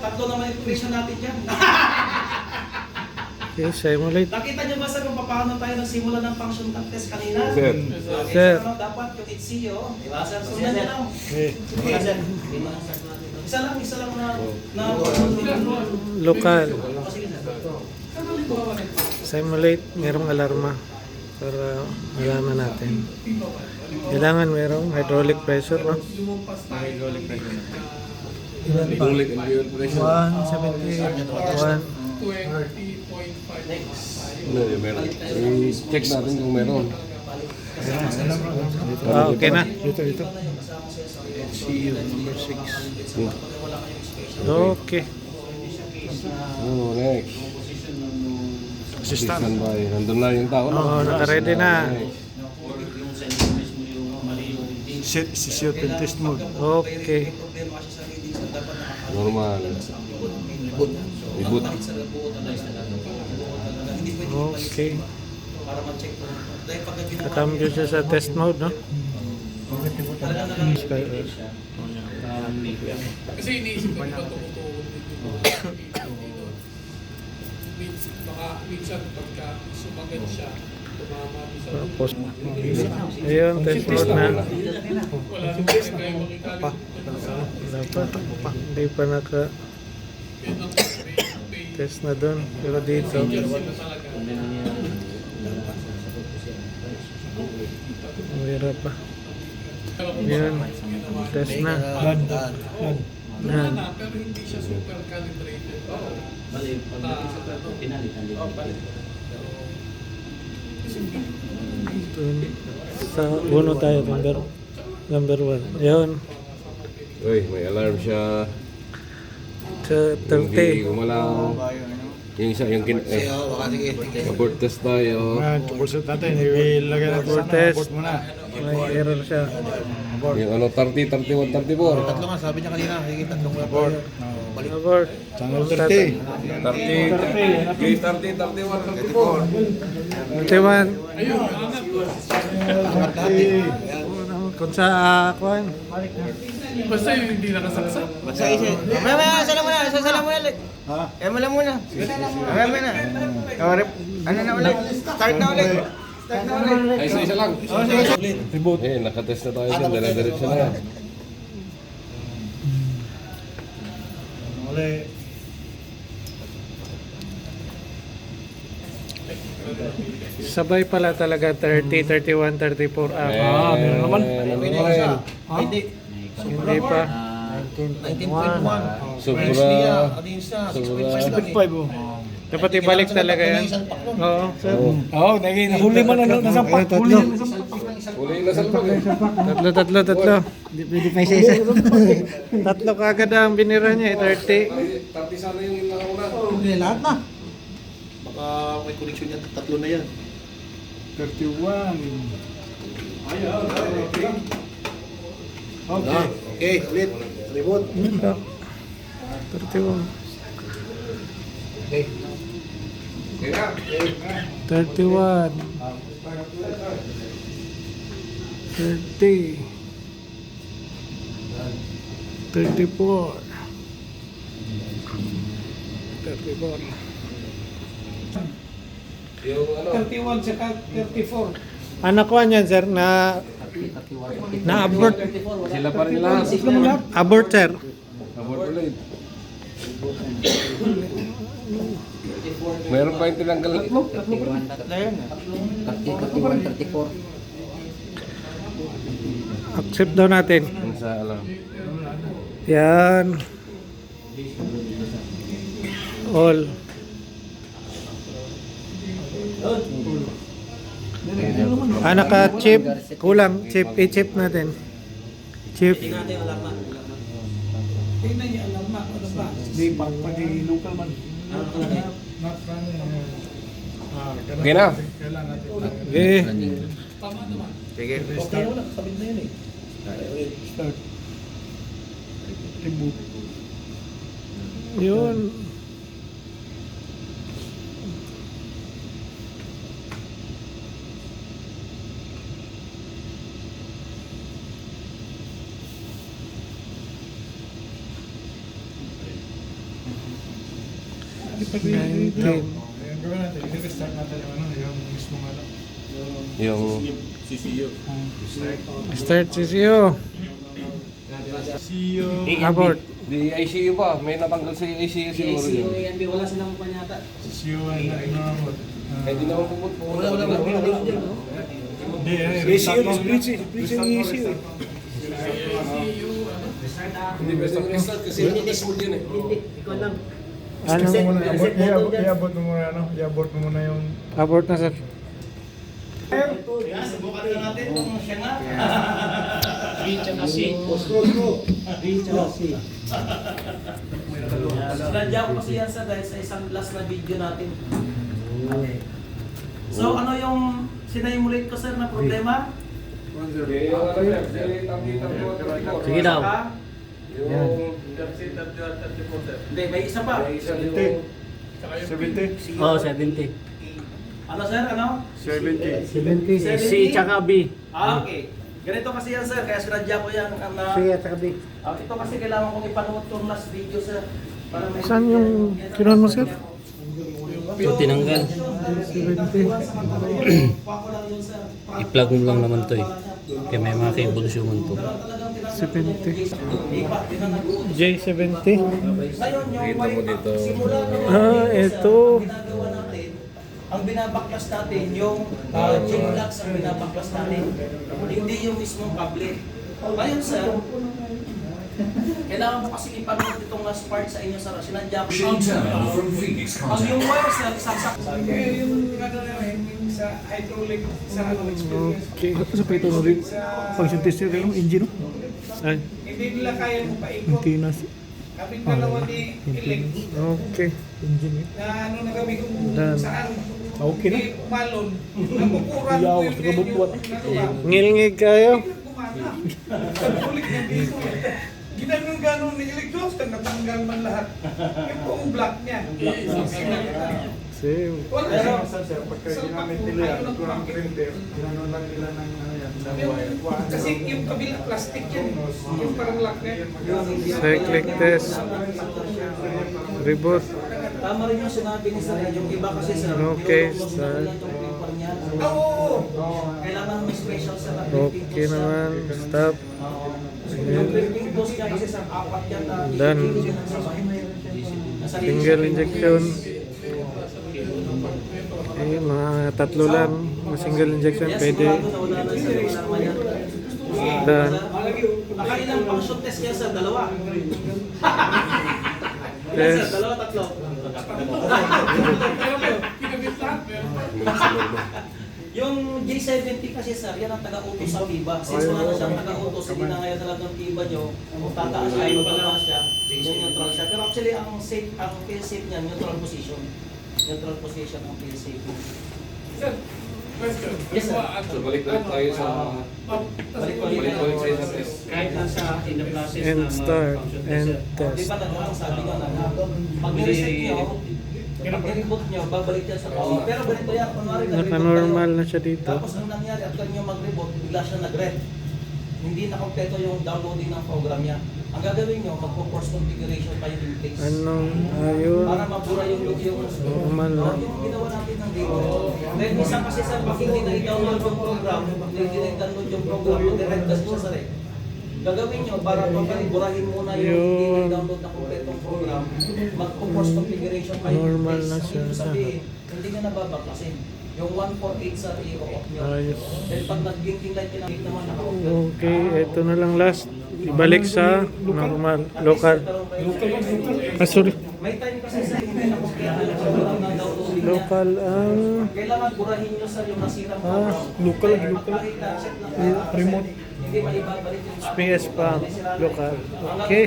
tatlo naman yung equation natin dyan. Okay, simulate. Nakita niyo ba sir kung paano tayo nagsimula ng function test kanina? Sir. Okay, Sir. so, dapat yung HCO, di ba sir? Sundan niyo lang. Okay. Isa lang na Local. Oh, sige, sir. Simulate, merong alarma para malaman natin. Kailangan merong hydraulic pressure, no? Hydraulic and fuel pressure. 178. 20.5. Meron. I-check natin kung meron. Okay na. Ito. CU number 6. Okay. Oh, next. Assistant. Standby. Nandun na yung tao. Oo, naka-ready na. Set test mode. Okay. Normal. Reboot. Okay. Nakambyo siya sa test mode, no? Kasi iniisip ko diba tumutuon baka minsan pagka sumagat siya, tumama sa Tapos, ayun, test mode na. wala naman kayo makikalit. Dapat, hindi pa naka-test Yan ang pay na doon. Pero dito, sila talaga. mayroon pa. Yun, test na. Wala na, pero hindi siya super calibrated. Dun, sa uno tayo, number 1. Yun, Uy, may alarm siya. sa Hindi 30. gumalaw. Yung isa, yung abort test tayo. Tukol sa natin, ilagay natin Abort sana. test. Abort muna. May error siya. Yung ano, 30, 31, 34. Tatlo nga, sabi niya kanina. Sige, tatlong wala pa. Abort. Channel 30. 30, 31, 34. 31. Angat natin. Kung sa kuhan. Basta yung hindi nakasaksak. Basta isa. Mamaya, sala muna. Sala muna. Ha? Kaya mo lang muna. Mamaya muna. Ano na ulit? Start na ulit. Start na ulit. Ay, isa lang. Reboot. Eh, nakatest na tayo dyan. Dire-diretso na yan. Uli. Sabay pala talaga 30, 31, 34 meron naman. Nandun pa rin. Hindi. Hindi pa. 19.1. Sobra. Ano yun siya? 6.5 lang 5 oh. Dapat ibalik talaga yan. Oo. Oo, nahuli man na nasampak. Huli na nasampak. Uli na salpag eh. Tatlo. Pwede pa isa-isa. Tatlo kagad ang binira niya, 30. 30 sana yung nakauna. Hindi, lahat na. Baka may connection yan. Tatlo na yan. 31. Okay. Okay, ulit. Reboot. 31. Okay. 31. 30. 34. 34. Yung ano, 31 tsaka 34. Anak ko niyan, sir, na abort. sila pa rin lahat. Abort, sir. Abort ulit. Meron pa yung tinanggal. Tatlo yan. 31, 34. Accept daw natin. Yung sa alam. Yan. All. Naka-chip. Kulang. Chip. I-chip natin. Chip. Tingnan niyo alam na. Ano ba? Di pa pati local man. Okay na. Kailangan natin. Okay. Tama naman. Sige. Okay na wala, sabit na yun eh. Start. Reboot. Yun. 19. Ayan, gawin natin. I-restart natin yung ano, yung mismo ano. Yung Start CCO. CEO. Abort. di ICU pa, may natanggal sa ICU siguro yun. Wala silang panyata. CEO ay na-abort. Eh di naman pumunta. Hindi, restart lang. Restart. Hindi best of restart kasi nag-smooth yun eh. Ikaw lang. Anong I-abort mo muna, ano? I-abort mo muna yung... abort na sir? Kaya subukan na natin kung siya nga. Sinadya ko kasi yan sa dahil sa isang last na video natin. So ano yung sinimulate ko sir na problema? Sige daw. Yung Hindi, may isa pa. 70? Oh, 70. Ano sir, ano? 70. 70. C tsaka B. Okay. Ganito kasi yan sir, kaya sinadya ko yan. tsaka B. Ito kasi kailangan kong ipanood yung last video sir. Para may Saan yung kinuha mo, sir? Ito tinanggal. 70. I-plug mo lang naman to eh. Kaya may mga cables yung man to. 70. J70. Kita mo dito. Ah, ito. Ginagawa natin, ang binabaklas natin, yung J-Lux ang binabaklas natin. Hindi yung mismong kable. Ngayon sir, kailangan mo kasi ipanood itong last part sa inyo sa sinadya ko. Ang yung wire sir, sasak. kaya yung ano namin, yung sa hydraulic, sa ano experience. Okay. Sa pito mo rin. Function tester rin yung engine, no? Ay, Hindi nila kaya mo paikot. Hindi na Kami dalawa ni Ilek okay. engine eh. na ano na kami kung Done. saan. Okay na. Umalon. Napukuran Yaw, ko yung tagabubuat. Ngilngig kayo. Gumana. Pagbulik niya dito. Ginanon-ganon ni Ilek Diyos, natanggal man lahat. Yung buong block niya. Same. Wala Kasi siya. minsan sir, pagka ginamit nila yan, kurang printer, ginano lang nila ng ano yan, ng wire. Kasi yung kabila plastic yan. Yung parang lock na yan. Cyclic test. Reboot. Tama rin yung sinabi ni sir, yung iba kasi sir, Okay, yung sir. yung paper niya. Oo! Kailangan may special sa Okay naman. Stop. Yung printing dose niya kasi sa apat yata. Done. Single injection. Eh, mga tatlo lang. Mga single injection pwede. Done. Nakailang function test niya sir? Dalawa. Ilan sir? Test. Dalawa, tatlo. Yung J70 kasi sir, yan ang taga-utos sa FIBA. Since wala na siyang taga-utos, hindi na ngayon talagang FIBA nyo, kung tataas siya, ibababa siya, yung neutral siya. Pero actually, ang safe, ang fail-safe niyan, neutral position. Neutral position ang fail-safe. Sir, question. Yes, sir. So balik ulit tayo sa balik ulit sa isang test. Kahit nasa in the process And start. And Di test. ba nagkaroon sabi nga na, pag nireset nyo, pag nireboot nyo, babalik yan sa power. Pero ganito yan, kunwari nag-reboot Naka-normal kayo. na siya dito. Tapos ang nangyari, at nyo mag-reboot, bigla siya nag-red. Hindi na kompleto yung downloading ng program niya. Ang gagawin nyo, magpo-force configuration kayo in place. Anong ayun? Para mabura yung Normal na. yung ginawa natin ng reboot. Then isa kasi sa pag hindi na i-download yung program, hindi na i-download yung program, mag-red kasi siya sa red. Gagawin nyo para burahin muna yung hindi na i-download na kompletong program, magpo-force configuration kayo in Normal place. na Ang siya. ibig sabihin, hindi nyo nababaklasin. Yung 148 sa i-off nyo. Ayos. Then pag nag-blinking light kinakit naman naka-off. Okay, ito na lang last. Ibalik sa normal, local. Ah, sorry. May time kasi sa hindi na kompleto yung program na downloading niya. Local ang Kailangan burahin nyo sa yung nasirang Ah, program. local, Then, local. pag nakita, check na Remote. hindi maibabalik yung SPS pa, local. Okay.